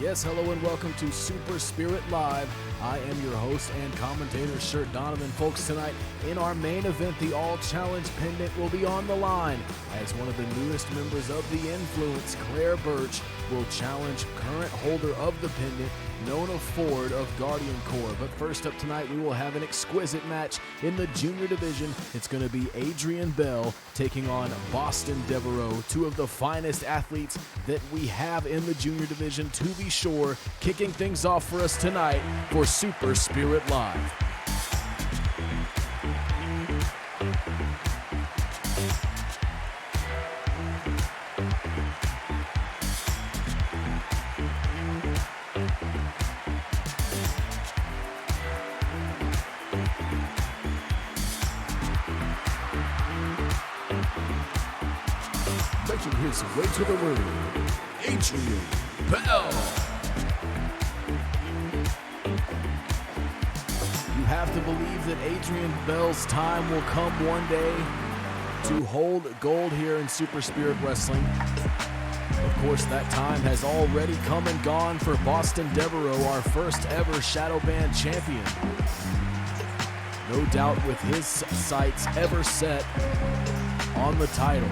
Yes, hello and welcome to Super Spirit Live. I am your host and commentator, Shirt Donovan. Folks, tonight in our main event, the All Challenge pendant will be on the line as one of the newest members of the Influence, Claire Birch, will challenge current holder of the pendant, Nona Ford of Guardian Corps. But first up tonight, we will have an exquisite match in the junior division. It's going to be Adrian Bell taking on Boston Devereaux, two of the finest athletes that we have in the junior division, to be sure. Kicking things off for us tonight for Super Spirit Live. Making his way to the ring, Adrian Bell. You have to believe that Adrian Bell's time will come one day to hold gold here in Super Spirit Wrestling. Of course, that time has already come and gone for Boston Devereaux, our first ever Shadow Band champion. No doubt with his sights ever set on the title.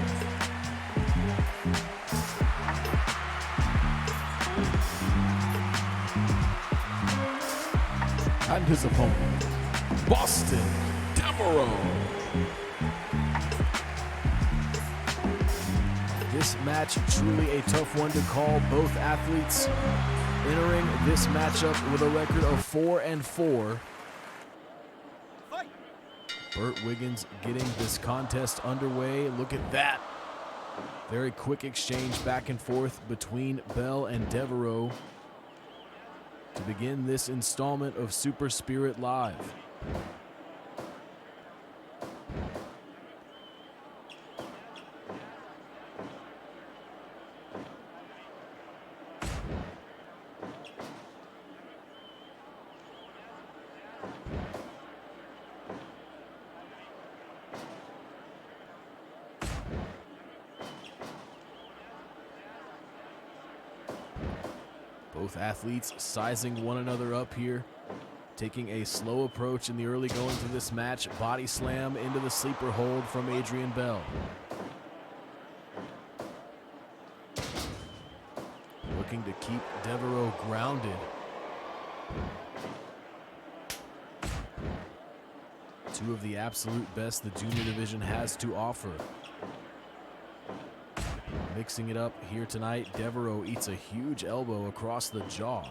And his opponent, Boston Devereaux. This match truly a tough one to call. Both athletes entering this matchup with a record of 4-4. Burt Wiggins getting this contest underway. Look at that. Very quick exchange back and forth between Bell and Devereaux to begin this installment of Super Spirit Live. Both athletes sizing one another up here, taking a slow approach in the early going to this match. Body slam into the sleeper hold from Adrian Bell. Looking to keep Devereaux grounded. Two of the absolute best the junior division has to offer. Mixing it up here tonight, Devereaux eats a huge elbow across the jaw.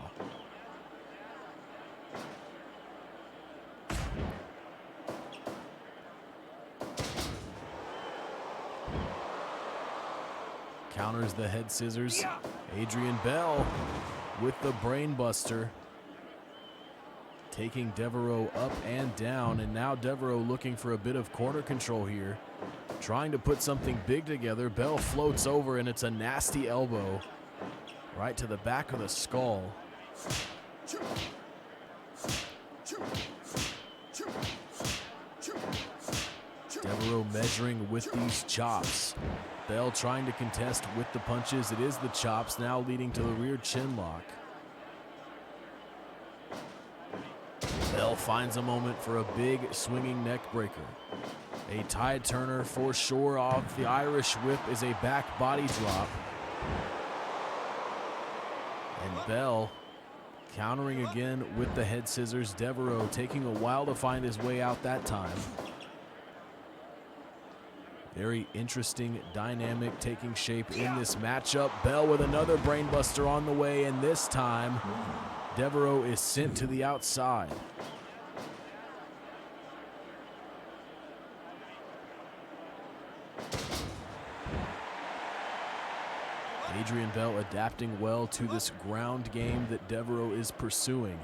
Counters the head scissors. Adrian Bell with the brain buster, taking Devereaux up and down, and now Devereaux looking for a bit of corner control here. Trying to put something big together. Bell floats over, and it's a nasty elbow right to the back of the skull. Devereaux measuring with these chops. Bell trying to contest with the punches. It is the chops now leading to the rear chin lock. Bell finds a moment for a big swinging neck breaker. A tide turner for sure. Off the Irish whip is a back body drop. And Bell countering again with the head scissors. Devereaux taking a while to find his way out that time. Very interesting dynamic taking shape in this matchup. Bell with another brainbuster on the way, and this time Devereaux is sent to the outside. Adrian Bell adapting well to this ground game that Devereaux is pursuing.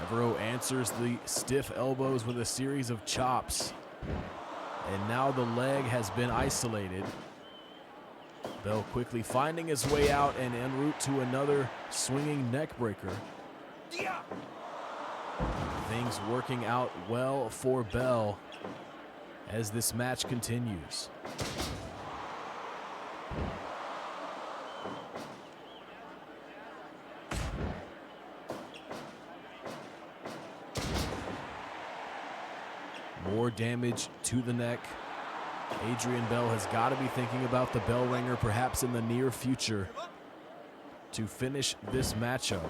Devereaux answers the stiff elbows with a series of chops. And now the leg has been isolated. Bell quickly finding his way out and en route to another swinging neck breaker. Things working out well for Bell as this match continues. More damage to the neck. Adrian Bell has got to be thinking about the bell ringer perhaps in the near future to finish this matchup.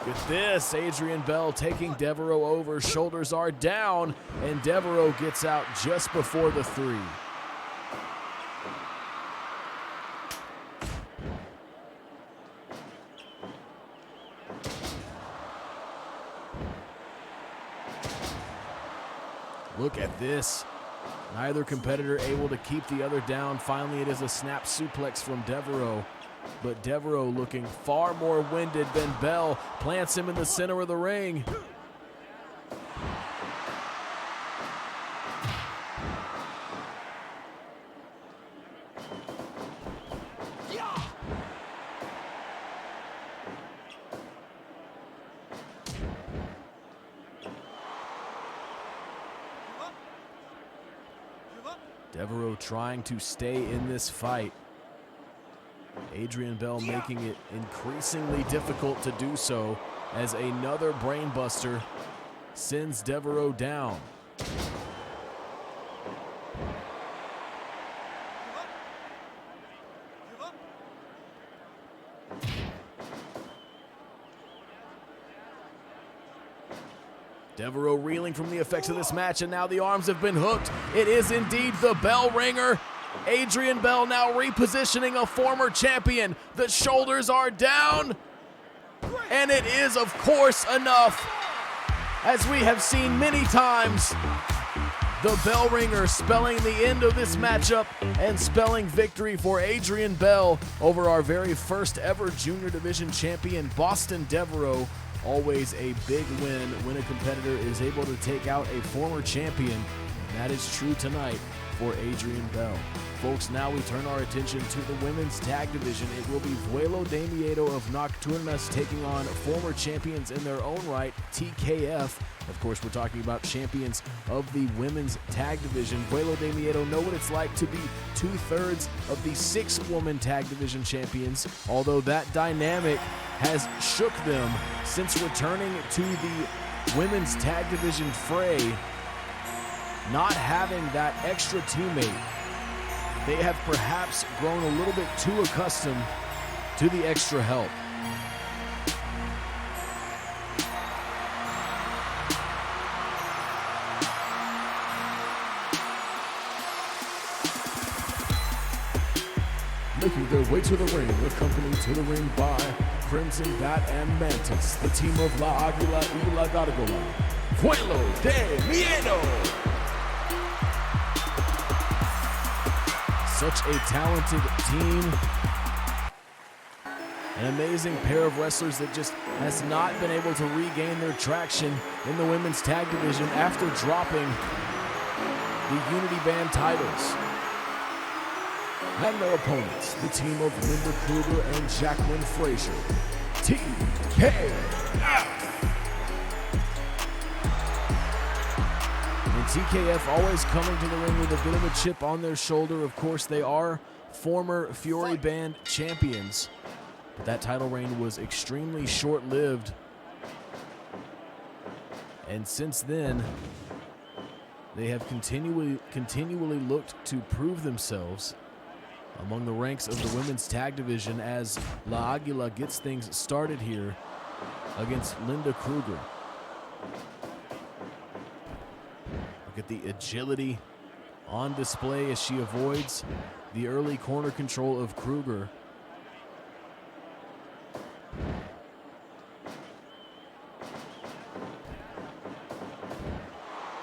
Look at this, Adrian Bell taking Devereaux over, shoulders are down, and Devereaux gets out just before the 3. Look at this. Neither competitor able to keep the other down. Finally, it is a snap suplex from Devereaux. But Devereaux looking far more winded than Bell. Plants him in the center of the ring. Devereaux trying to stay in this fight. Adrian Bell making it increasingly difficult to do so as another brainbuster sends Devereaux down. Devereaux reeling from the effects of this match, and now the arms have been hooked. It is indeed the bell ringer. Adrian Bell now repositioning a former champion. The shoulders are down, and it is, of course, enough. As we have seen many times, the bell ringer spelling the end of this matchup and spelling victory for Adrian Bell over our very first ever junior division champion, Boston Devereaux. Always a big win when a competitor is able to take out a former champion, and that is true tonight for Adrian Bell. Folks, now we turn our attention to the women's tag division. It will be Vuelo de Miedo of Nocturnas taking on former champions in their own right, TKF. Of course, we're talking about champions of the women's tag division. Vuelo de Miedo know what it's like to be 2/3 of the 6-woman tag division champions, although that dynamic has shook them since returning to the women's tag division fray. Not having that extra teammate, they have perhaps grown a little bit too accustomed to the extra help. Making their way to the ring, accompanied to the ring by Crimson Bat and Mantis, the team of La Aguila y La Gargola. Vuelo de Miedo! Such a talented team. An amazing pair of wrestlers that just has not been able to regain their traction in the women's tag division after dropping the Unity Band titles. And their opponents, the team of Linda Krueger and Jacqueline Frasier, TKF. And TKF always coming to the ring with a bit of a chip on their shoulder. Of course, they are former Fury Band champions, but that title reign was extremely short-lived. And since then, they have continually looked to prove themselves among the ranks of the women's tag division as La Aguila gets things started here against Linda Krueger. Look at the agility on display as she avoids the early corner control of Krueger.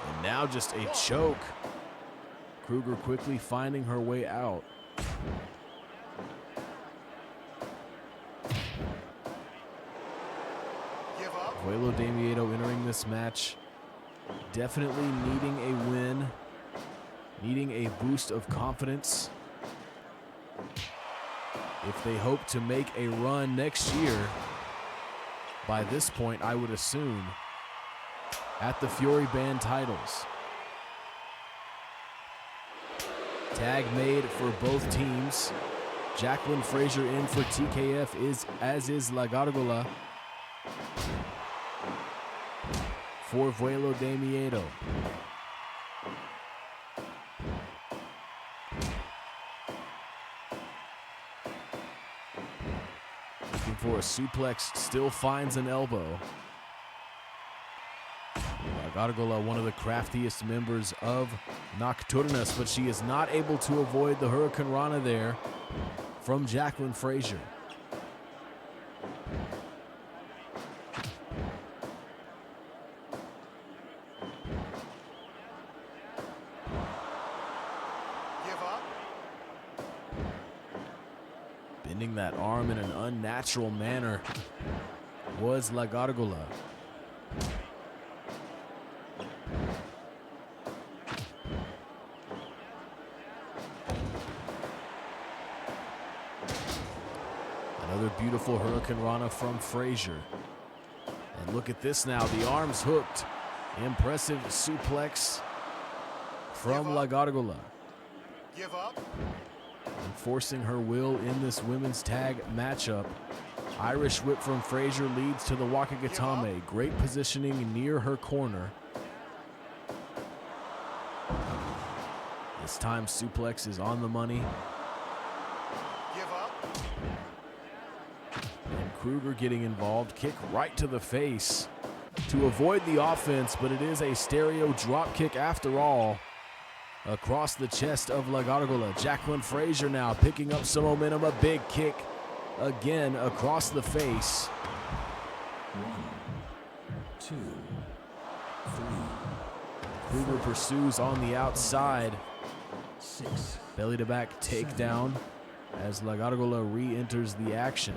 And now just a choke. Krueger quickly finding her way out. Vuelo de Miedo entering this match, definitely needing a win, needing a boost of confidence if they hope to make a run next year by this point, I would assume, at the Fury Band titles. Tag made for both teams. Jacqueline Frasier in for TKF, as is La Gargola for Vuelo de Miedo. Looking for a suplex, still finds an elbow. La Gargola, one of the craftiest members of Nocturnus, but she is not able to avoid the Hurricane Rana there from Jacqueline Frasier. Give up. Bending that arm in an unnatural manner was La Gargola. Another beautiful Hurricane Rana from Frasier. And look at this now, the arms hooked. Impressive suplex from La Gargola. Give up. Enforcing her will in this women's tag matchup. Irish whip from Frasier leads to the Wakagatame. Great positioning near her corner. This time suplex is on the money. Give up. And Krueger getting involved. Kick right to the face to avoid the offense, but it is a stereo drop kick after all. Across the chest of La Gargola. Jacqueline Frasier now picking up some momentum. A big kick again across the face. 1, 2, 3. Krieger pursues on the outside. 6. Belly to back takedown as La Gargola re-enters the action.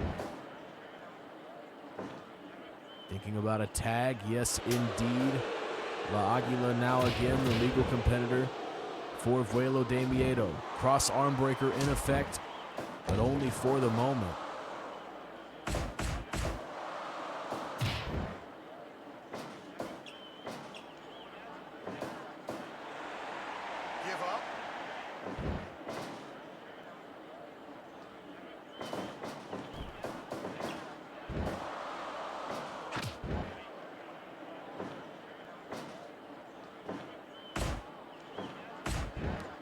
Thinking about a tag, yes indeed. La Aguila now again the legal competitor for Vuelo de Miedo. Cross arm breaker in effect, but only for the moment. Give up.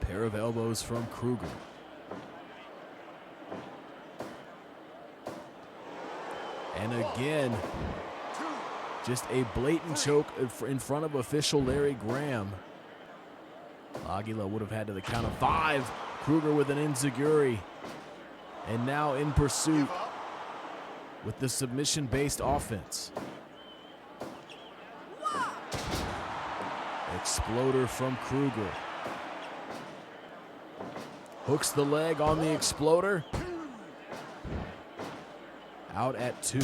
Pair of elbows from Krueger. And again, just a blatant choke in front of official Larry Graham. Aguila would have had to the count of 5. Krueger with an enziguri. And now in pursuit with the submission-based offense. Exploder from Krueger. Hooks the leg on the exploder. Out at 2.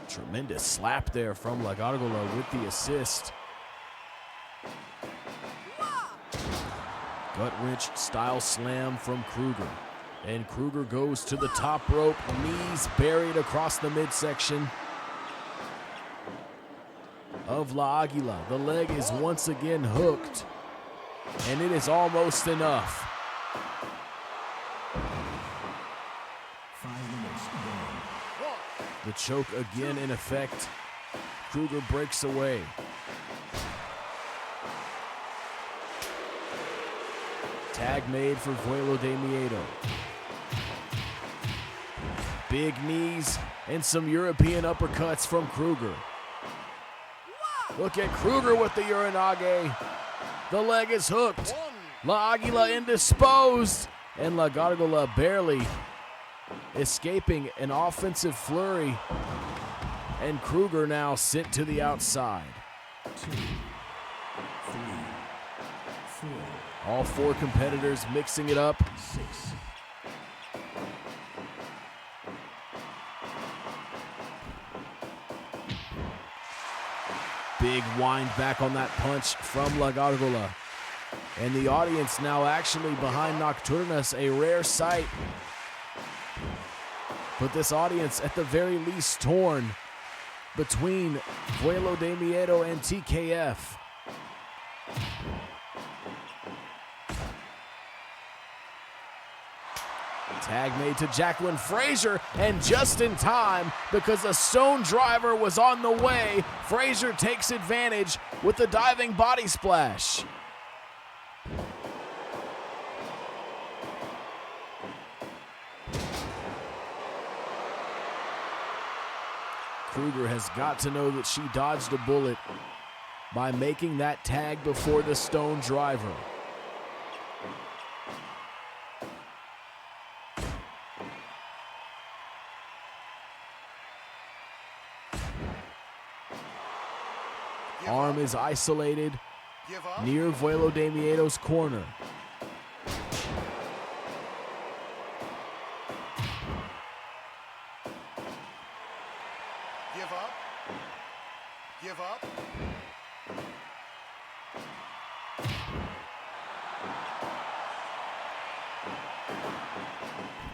Tremendous slap there from La Gargola with the assist. Gut wrench style slam from Krueger. And Krueger goes to the top rope. Knees buried across the midsection of La Aguila. The leg is once again hooked. And it is almost enough. 5 minutes gone. The choke again in effect. Krueger breaks away. Tag made for Vuelo de Miedo. Big knees and some European uppercuts from Krueger. Look at Krueger with the Uranage. The leg is hooked. La Aguila indisposed. And La Gargola barely escaping an offensive flurry. And Krueger now sent to the outside. 2, 3, 4, All 4 competitors mixing it up. 6. Big wind back on that punch from La Gargola. And the audience now actually behind Nocturnus, a rare sight. But this audience at the very least torn between Vuelo de Miedo and TKF. Tag made to Jacqueline Frasier, and just in time because a stone driver was on the way, Frasier takes advantage with the diving body splash. Krueger has got to know that she dodged a bullet by making that tag before the stone driver. Arm is isolated near Vuelo de Miedo's corner. Give up.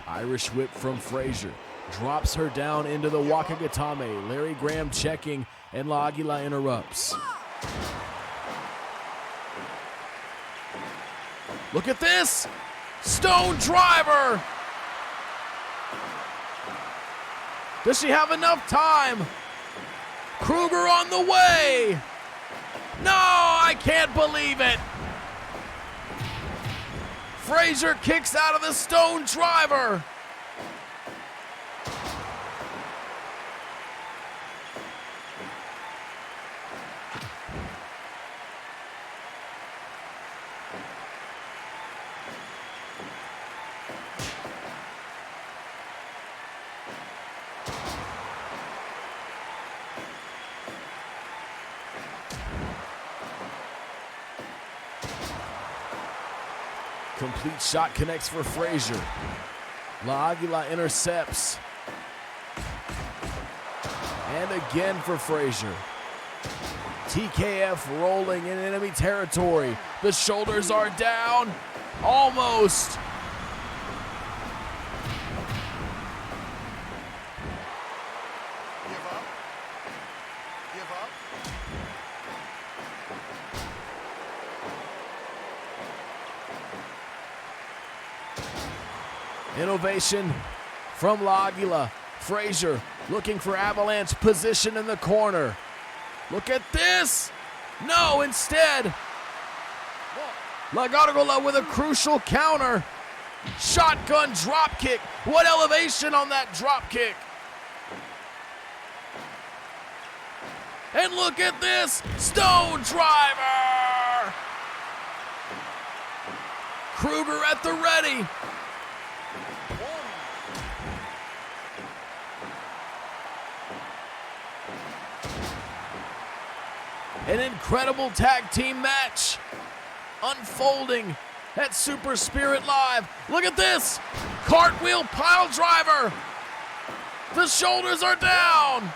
Irish whip from Frasier. Drops her down into the Wakagatame. Larry Graham checking, and La Aguila interrupts. Look at this! Stone driver! Does she have enough time? Krueger on the way! No, I can't believe it! Frasier kicks out of the stone driver! Complete shot connects for Frasier. La Aguila intercepts. And again for Frasier. TKF rolling in enemy territory. The shoulders are down. Almost. Give up. Innovation from La Aguila. Frasier looking for avalanche position in the corner. Look at this. No, instead, La Aguila with a crucial counter. Shotgun drop kick. What elevation on that drop kick. And look at this. Stone driver. Krueger at the ready. An incredible tag team match unfolding at Super Spirit Live. Look at this. Cartwheel pile driver. The shoulders are down.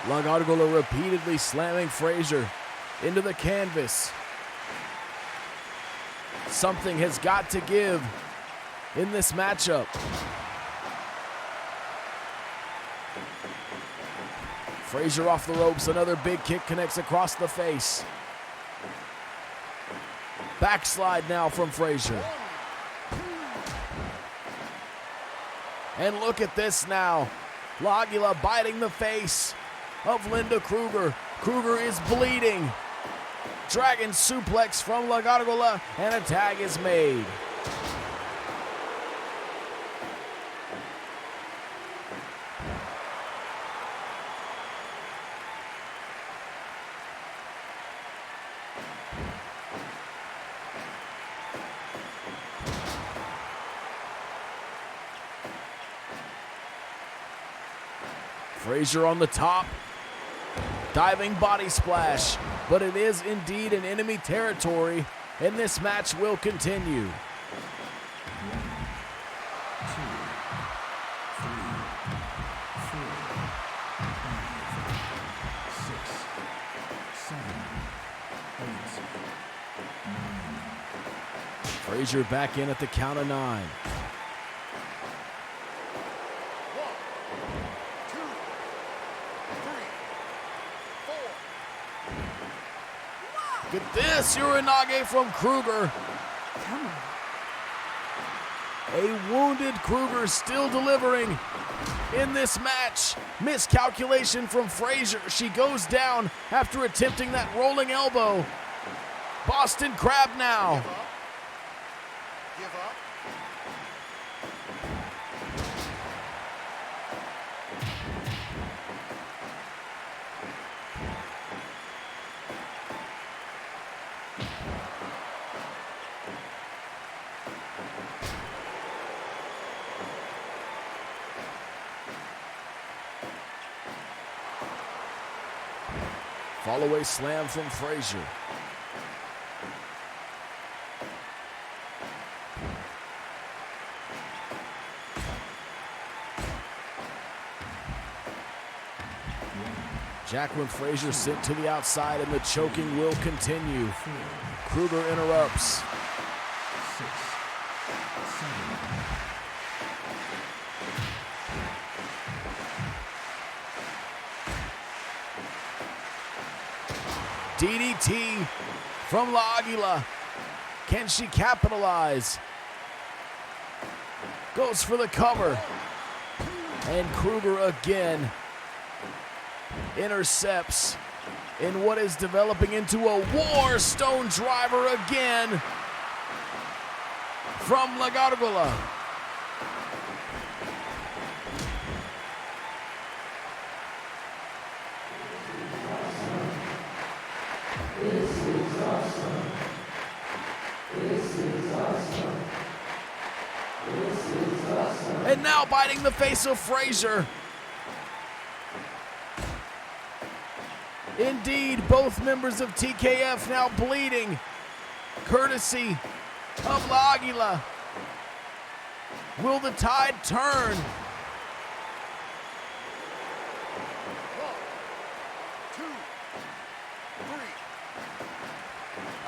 La Aguila repeatedly slamming Frasier into the canvas. Something has got to give in this matchup. Frasier off the ropes, another big kick connects across the face. Backslide now from Frasier. And look at this now. La Aguila biting the face of Linda Krueger. Krueger is bleeding. Dragon suplex from La Aguila, and a tag is made. Frasier on the top. Diving body splash, but it is indeed an enemy territory, and this match will continue. 1, 2, 3, 4, 5, 6, 7, 8, 9. Frasier back in at the count of 9. 1, 2, 3, 4. Get this, Uranage from Krueger. Come on. A wounded Krueger still delivering in this match. Miscalculation from Frasier. She goes down after attempting that rolling elbow. Boston Crab now. Give up. Follow-away slam from Frasier. Jacqueline Frasier sent to the outside, and the choking will continue. 4, Krueger interrupts. 6, 7, DDT from Aguila. Can she capitalize? Goes for the cover. And Krueger again intercepts in what is developing into a war. Stone driver again from Aguila. And now biting the face of Frasier. Indeed, both members of TKF now bleeding, courtesy of Aguila. Will the tide turn? 1, 2,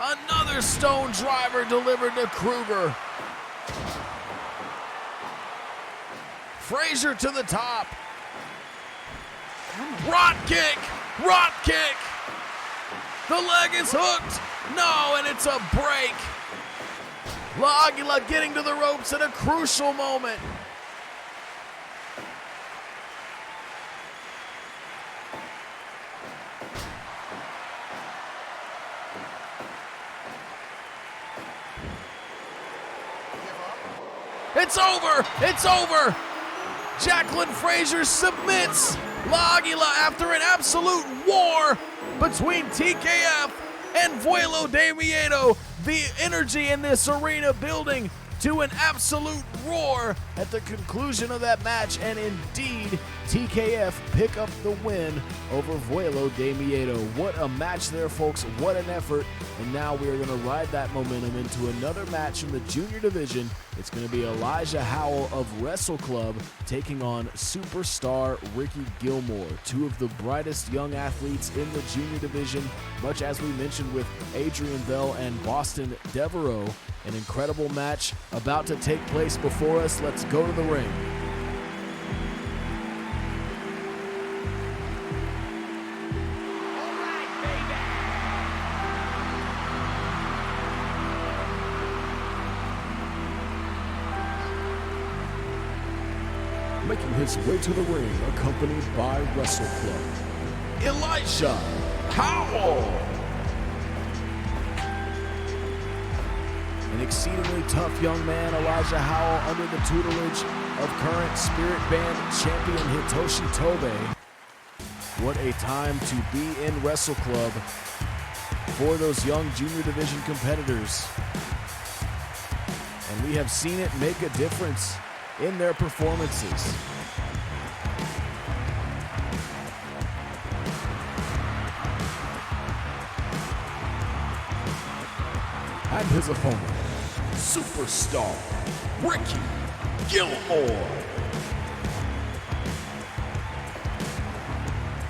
3. Another stone driver delivered to Krueger. Frasier to the top. Rot kick! Rot kick! The leg is hooked! No, and it's a break. Aguila getting to the ropes at a crucial moment. It's over! It's over! Jacqueline Frasier submits Aguila after an absolute war between TKF and Vuelo de Miedo. The energy in this arena building to an absolute roar at the conclusion of that match, and indeed, TKF pick up the win over Vuelo de Miedo. What a match there, folks. What an effort. And now we are going to ride that momentum into another match in the junior division. It's going to be Elijah Howell of Wrestle Club taking on superstar Ricky Gilmore, two of the brightest young athletes in the junior division, much as we mentioned with Adrian Bell and Boston Devereaux. An incredible match about to take place before us. Let's go to the ring. Making his way to the ring, accompanied by Wrestle Club, Elijah Howell. An exceedingly tough young man, Elijah Howell, under the tutelage of current Spirit Band champion Hitoshi Tobe. What a time to be in Wrestle Club for those young junior division competitors. And we have seen it make a difference in their performances. and his opponent, superstar Ricky Gilmore.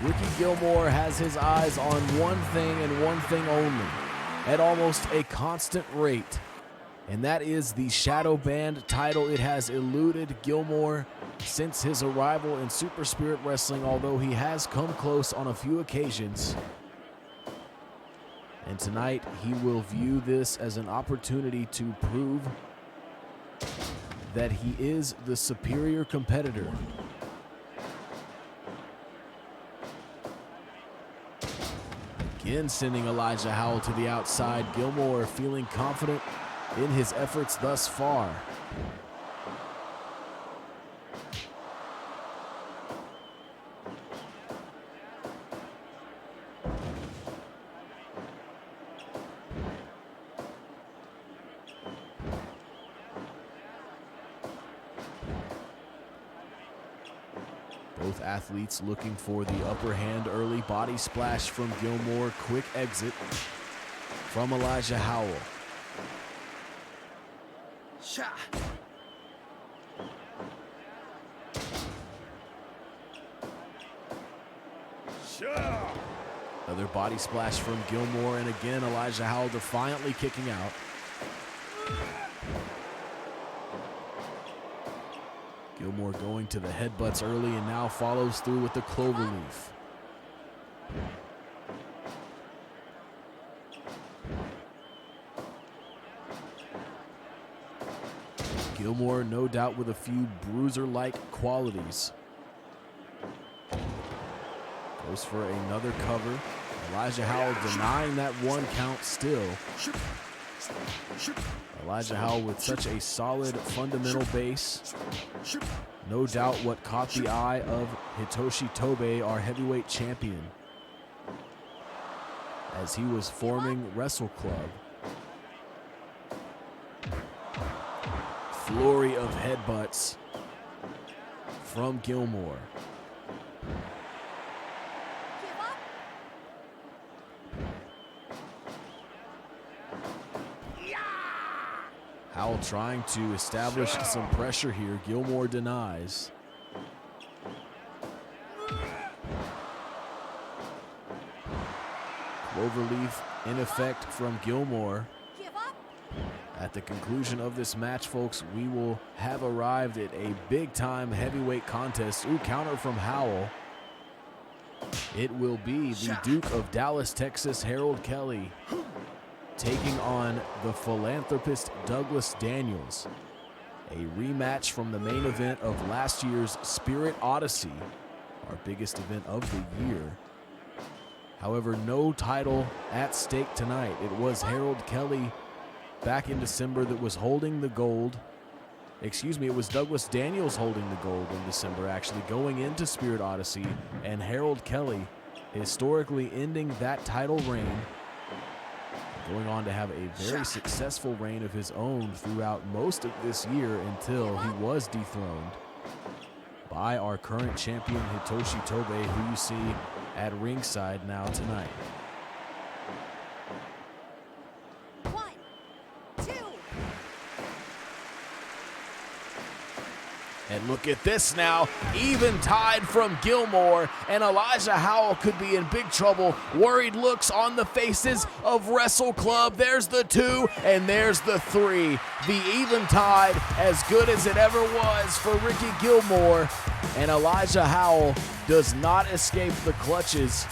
Ricky Gilmore has his eyes on one thing and one thing only, at almost a constant rate, and that is the Shadow Band title. It has eluded Gilmore since his arrival in Super Spirit Wrestling, although he has come close on a few occasions. And tonight, he will view this as an opportunity to prove that he is the superior competitor. Again, sending Elijah Howell to the outside. Gilmore feeling confident in his efforts thus far. Both athletes looking for the upper hand early. Body splash from Gilmore. Quick exit from Elijah Howell. Shot. Another body splash from Gilmore, and again Elijah Howell defiantly kicking out. Gilmore going to the headbutts early and now follows through with the cloverleaf. Gilmore, no doubt, with a few bruiser-like qualities. Goes for another cover. Elijah Howell denying that one count still. Elijah Howell with such a solid fundamental base. No doubt what caught the eye of Hitoshi Tobe, our heavyweight champion, as he was forming Wrestle Club. Flurry of headbutts from Gilmore. Howell trying to establish some pressure here. Gilmore denies. Cloverleaf in effect from Gilmore. At the conclusion of this match, folks, we will have arrived at a big-time heavyweight contest. Ooh, counter from Howell. It will be the Duke of Dallas, Texas, Harold Kelly, taking on the philanthropist Douglas Daniels. A rematch from the main event of last year's Spirit Odyssey, our biggest event of the year. However, no title at stake tonight. It was Harold Kelly back in December that was holding the gold. Excuse me, it was Douglas Daniels holding the gold in December, actually, going into Spirit Odyssey, and Harold Kelly historically ending that title reign, going on to have a very successful reign of his own throughout most of this year until he was dethroned by our current champion, Hitoshi Tobe, who you see at ringside now tonight. And look at this now, even tied from Gilmore, and Elijah Howell could be in big trouble. Worried looks on the faces of Wrestle Club. There's the 2, and there's the 3. The even tied, as good as it ever was for Ricky Gilmore, and Elijah Howell does not escape the clutches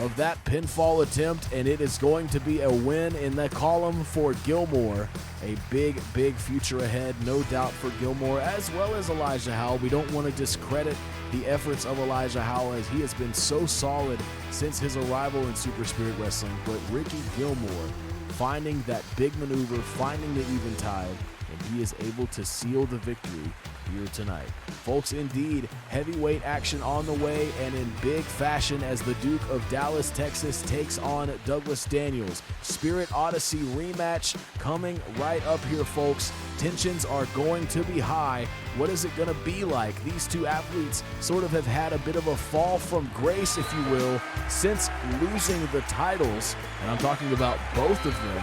of that pinfall attempt, and it is going to be a win in the column for Gilmore. A big, big future ahead, no doubt, for Gilmore as well as Elijah Howell. We don't want to discredit the efforts of Elijah Howell, as he has been so solid since his arrival in Super Spirit Wrestling. But Ricky Gilmore finding that big maneuver, finding the eventide, and he is able to seal the victory here tonight. Folks, indeed, heavyweight action on the way, and in big fashion, as the Duke of Dallas, Texas takes on Douglas Daniels. Spirit Odyssey rematch coming right up here, folks. Tensions are going to be high. What is it going to be like? These two athletes sort of have had a bit of a fall from grace, if you will, since losing the titles, and I'm talking about both of them.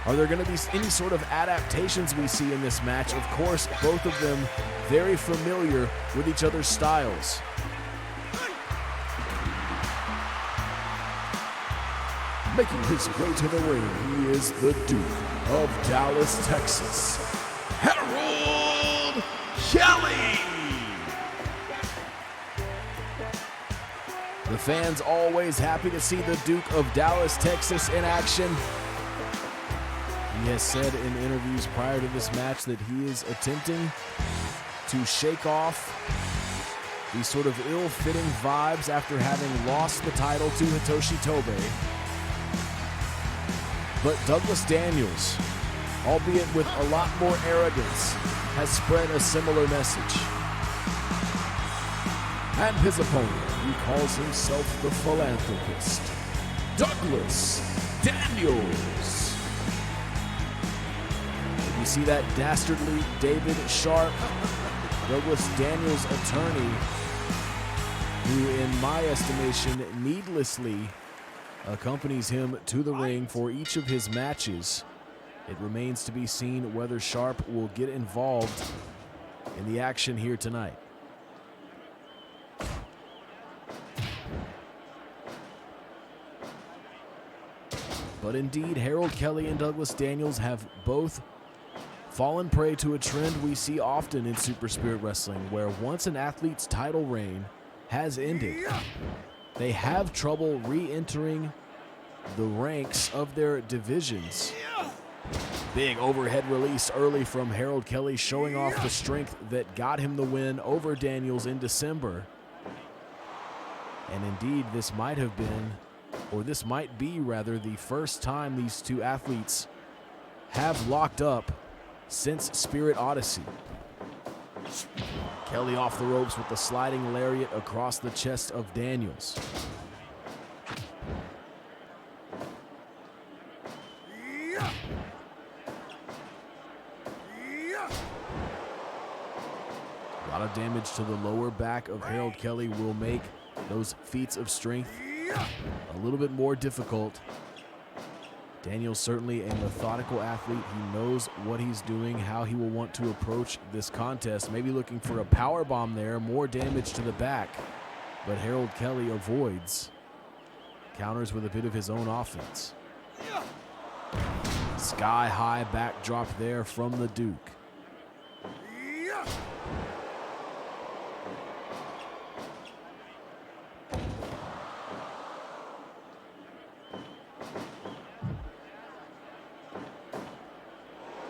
Are there going to be any sort of adaptations we see in this match? Of course, both of them very familiar with each other's styles. Making his way to the ring, he is the Duke of Dallas, Texas, Harold Kelly. The fans always happy to see the Duke of Dallas, Texas in action. He has said in interviews prior to this match that he is attempting to shake off these sort of ill-fitting vibes after having lost the title to Hitoshi Tobe. But Douglas Daniels, albeit with a lot more arrogance, has spread a similar message. And his opponent, he calls himself the Philanthropist, Douglas Daniels. You see that dastardly David Sharp, Douglas Daniels' attorney, who in my estimation needlessly accompanies him to the ring for each of his matches. It remains to be seen whether Sharp will get involved in the action here tonight. But indeed, Harold Kelly and Douglas Daniels have both fallen prey to a trend we see often in Super Spirit Wrestling, where once an athlete's title reign has ended, they have trouble re-entering the ranks of their divisions. Big overhead release early from Harold Kelly, showing off the strength that got him the win over Daniels in December. And indeed, this might have been, or this might be rather, the first time these two athletes have locked up since Spirit Odyssey. Kelly off the ropes with the sliding lariat across the chest of Daniels. A lot of damage to the lower back of Harold Kelly will make those feats of strength a little bit more difficult. Daniel's certainly a methodical athlete. He knows what he's doing, how he will want to approach this contest. Maybe looking for a power bomb there, more damage to the back. But Harold Kelly avoids. Counters with a bit of his own offense. Sky-high backdrop there from the Duke.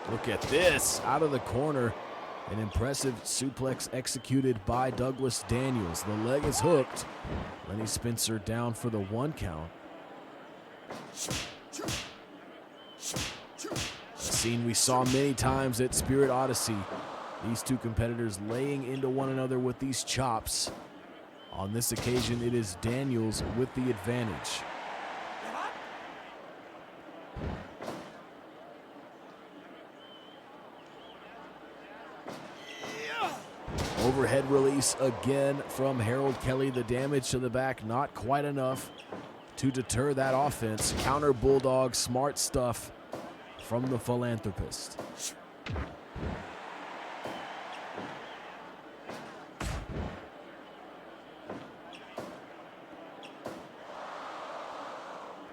Look at this, out of the corner. An impressive suplex executed by Douglas Daniels. The leg is hooked. Lenny Spencer down for the 1 count. A scene we saw many times at Spirit Odyssey. These two competitors laying into one another with these chops. On this occasion, it is Daniels with the advantage. Overhead release again from Harold Kelly. The damage to the back not quite enough to deter that offense. Counter bulldog, smart stuff from the Philanthropist.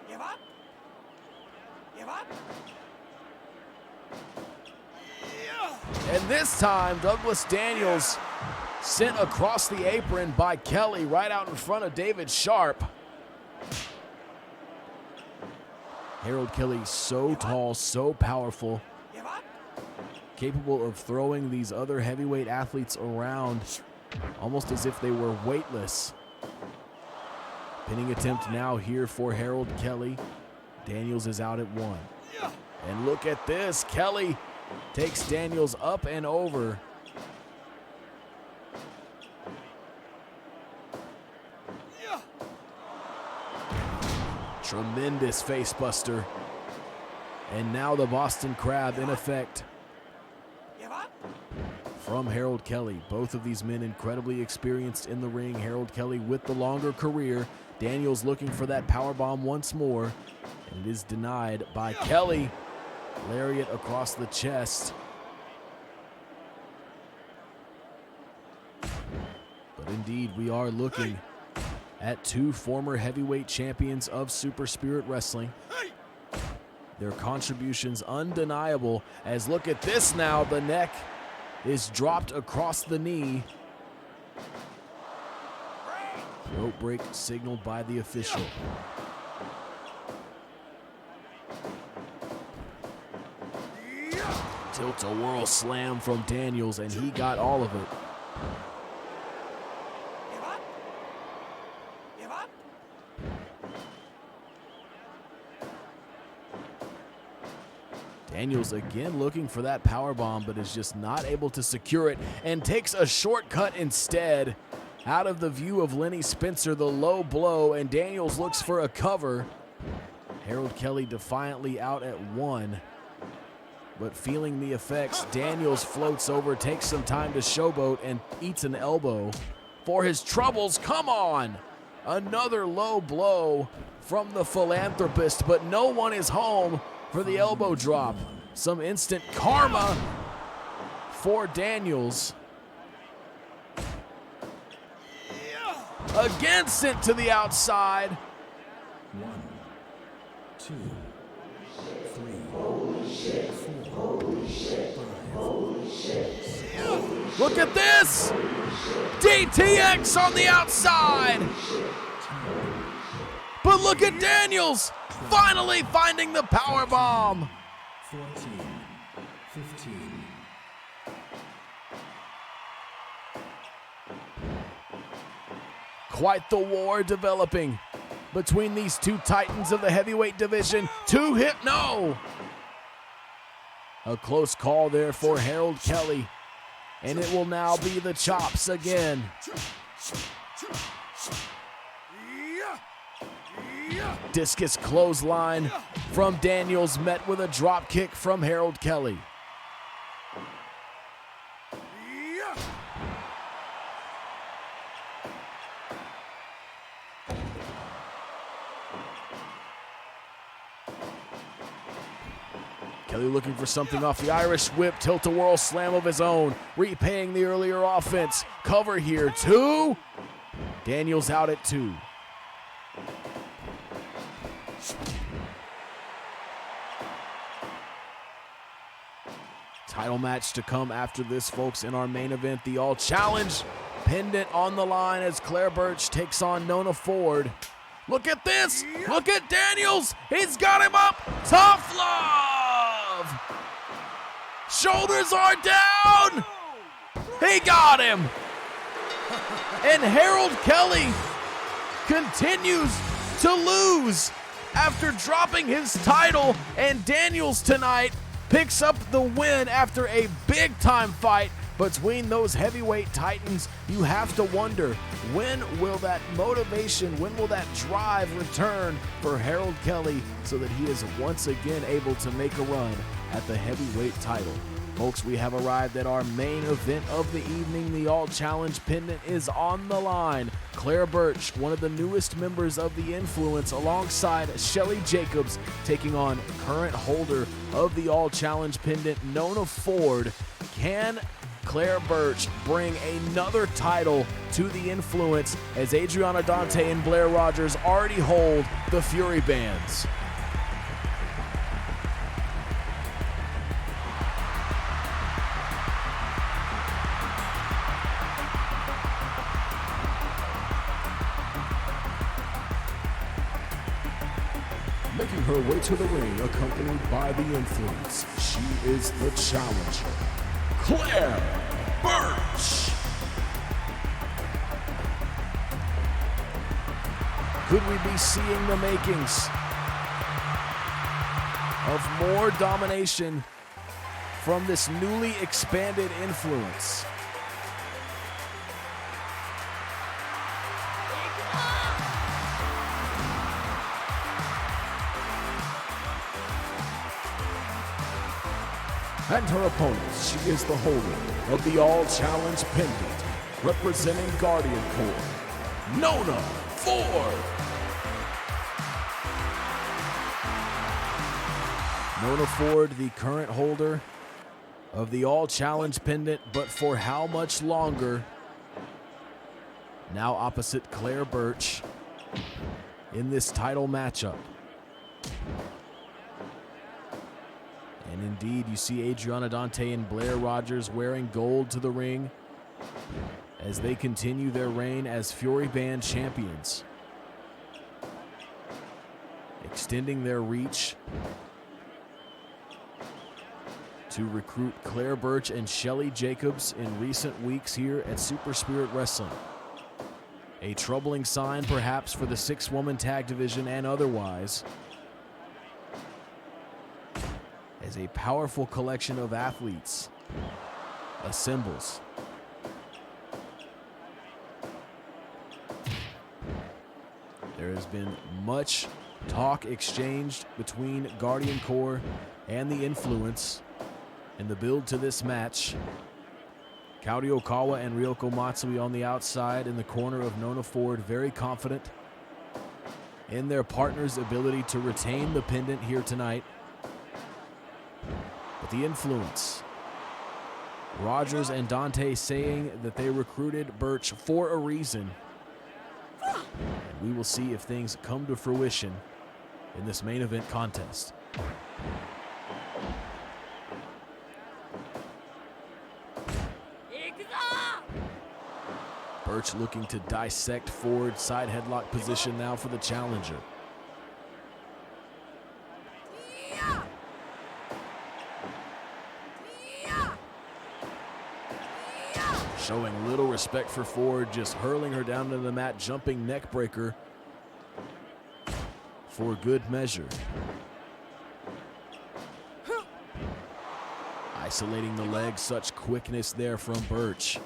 Give up. Give up. And this time, Douglas Daniels sent across the apron by Kelly right out in front of David Sharp. Harold Kelly so tall, so powerful, capable of throwing these other heavyweight athletes around almost as if they were weightless. Pinning attempt now here for Harold Kelly. Daniels is out at 1. And look at this, Kelly takes Daniels up and over. Tremendous facebuster. And now the Boston Crab in effect from Harold Kelly. Both of these men incredibly experienced in the ring. Harold Kelly with the longer career. Daniels looking for that powerbomb once more. And it is denied by Kelly. Lariat across the chest. But indeed, we are looking at two former heavyweight champions of Super Spirit Wrestling. Their contributions undeniable, as look at this now, the neck is dropped across the knee. Rope break signaled by the official. Tilt-a-whirl slam from Daniels, and he got all of it. Give up. Give up. Daniels again looking for that powerbomb, but is just not able to secure it and takes a shortcut instead. Out of the view of Lenny Spencer, the low blow, and Daniels looks for a cover. Harold Kelly defiantly out at one. But feeling the effects, Daniels floats over, takes some time to showboat, and eats an elbow for his troubles. Come on! Another low blow from the philanthropist, but no one is home for the elbow drop. Some instant karma for Daniels. Again sent to the outside. 1, 2, 3, 4, 5, Look at this! DTX on the outside! But look at Daniels! Finally finding the powerbomb! 14, 15. Quite the war developing between these two titans of the heavyweight division. Two hit, no! A close call there for Harold Kelly. And it will now be the chops again. Discus clothesline from Daniels, met with a drop kick from Harold Kelly. Kelly looking for something off the Irish whip, tilt-a-whirl slam of his own, repaying the earlier offense. Cover here, 2. Daniels out at 2. Title match to come after this, folks, in our main event. The All Challenge pendant on the line as Claire Birch takes on Nona Ford. Look at this! Look at Daniels! He's got him up! Tough love! Shoulders are down! He got him! And Harold Kelly continues to lose after dropping his title, and Daniels tonight picks up the win after a big-time fight between those heavyweight titans. You have to wonder, when will that motivation, when will that drive return for Harold Kelly so that he is once again able to make a run at the heavyweight title? Folks, we have arrived at our main event of the evening. The All Challenge pendant is on the line. Claire Birch, one of the newest members of the Influence, alongside Shelly Jacobs, taking on current holder of the All Challenge pendant, Nona Ford. Can Claire Birch bring another title to the Influence, as Adriana Dante and Blair Rogers already hold the Fury bands? Making her way to the ring, accompanied by the Influence, she is the challenger, Claire Birch. Could we be seeing the makings of more domination from this newly expanded Influence? And her opponent, she is the holder of the All Challenge pendant, representing Guardian Corps, Nona Ford. Nona Ford, the current holder of the All Challenge pendant, but for how much longer? Now opposite Claire Birch in this title matchup. And indeed, you see Adriana Dante and Blair Rogers wearing gold to the ring as they continue their reign as Fury Band champions, extending their reach to recruit Claire Birch and Shelly Jacobs in recent weeks here at Super Spirit Wrestling. A troubling sign perhaps for the 6-woman tag division and otherwise, as a powerful collection of athletes assembles. There has been much talk exchanged between Guardian Corps and the Influence in the build to this match. Kaori Okawa and Ryoko Matsui on the outside, in the corner of Nona Ford, very confident in their partner's ability to retain the pendant here tonight. But the Influence, Rogers and Dante saying that they recruited Birch for a reason. And we will see if things come to fruition in this main event contest. Birch looking to dissect Ford, side headlock position now for the challenger. Showing little respect for Ford, just hurling her down to the mat, jumping neck breaker for good measure. Isolating the leg, such quickness there from Birch.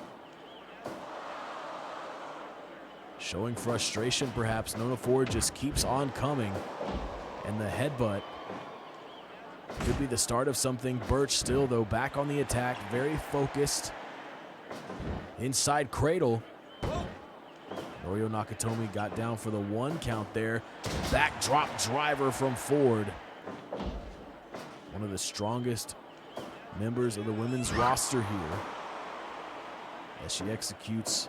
Showing frustration perhaps, Nona Ford just keeps on coming. And the headbutt could be the start of something. Birch still though back on the attack, very focused. Inside cradle. Norio Nakatomi got down for the 1 count there. Backdrop driver from Ford. One of the strongest members of the women's roster here, as she executes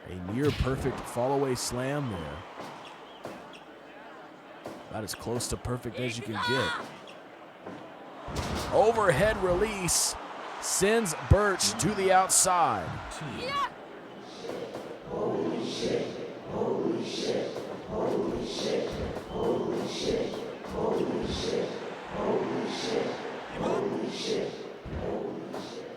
a near perfect fall-away slam there. About as close to perfect as you can get. Overhead release sends Birch to the outside. Holy shit, holy shit, holy shit, holy shit, holy shit, holy shit, holy shit, holy shit.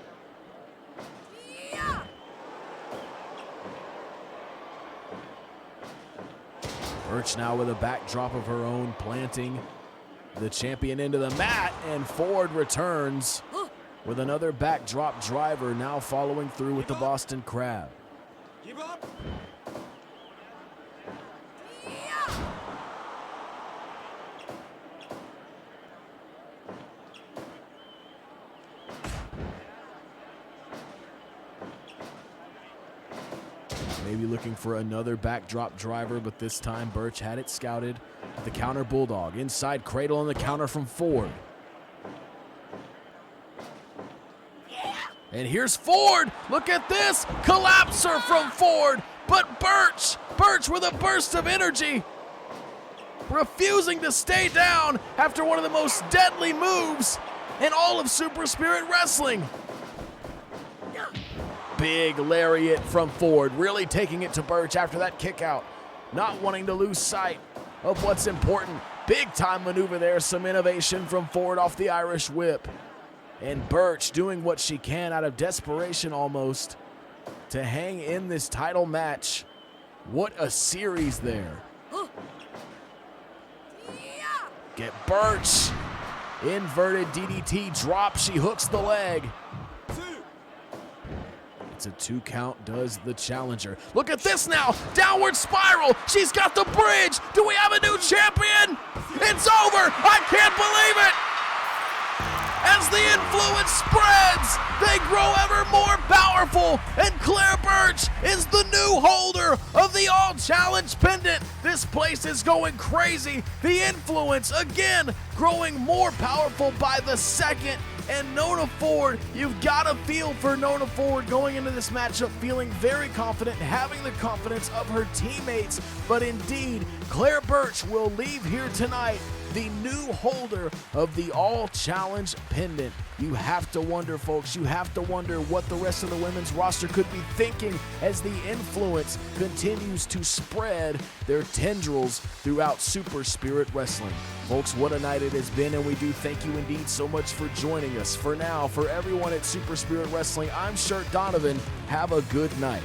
Birch now with a backdrop of her own, planting the champion into the mat, and Ford returns with another backdrop driver, now following through with the Boston Crab. Give up. Maybe looking for another backdrop driver, but this time Birch had it scouted. The counter bulldog, inside cradle on the counter from Ford. And here's Ford. Look at this. Collapser from Ford. But Birch with a burst of energy, refusing to stay down after one of the most deadly moves in all of Super Spirit Wrestling. Big lariat from Ford, really taking it to Birch after that kick out. Not wanting to lose sight of what's important. Big time maneuver there. Some innovation from Ford off the Irish whip. And Birch doing what she can out of desperation almost to hang in this title match. What a series there. Get Birch. Inverted DDT drop. She hooks the leg. It's a 2 count, does the challenger. Look at this now. Downward spiral. She's got the bridge. Do we have a new champion? It's over. I can't believe it. As as the influence spreads, they grow ever more powerful, and Claire Birch is the new holder of the All Challenge pendant. This place is going crazy. The influence, again, growing more powerful by the second. And Nona Ford, you've got to feel for Nona Ford going into this matchup feeling very confident, having the confidence of her teammates. But indeed, Claire Birch will leave here tonight the new holder of the All Challenge pendant. You have to wonder, folks, you have to wonder what the rest of the women's roster could be thinking as the influence continues to spread their tendrils throughout Super Spirit Wrestling. Folks, what a night it has been, and we do thank you indeed so much for joining us. For now, for everyone at Super Spirit Wrestling, I'm Shirt Donovan. Have a good night.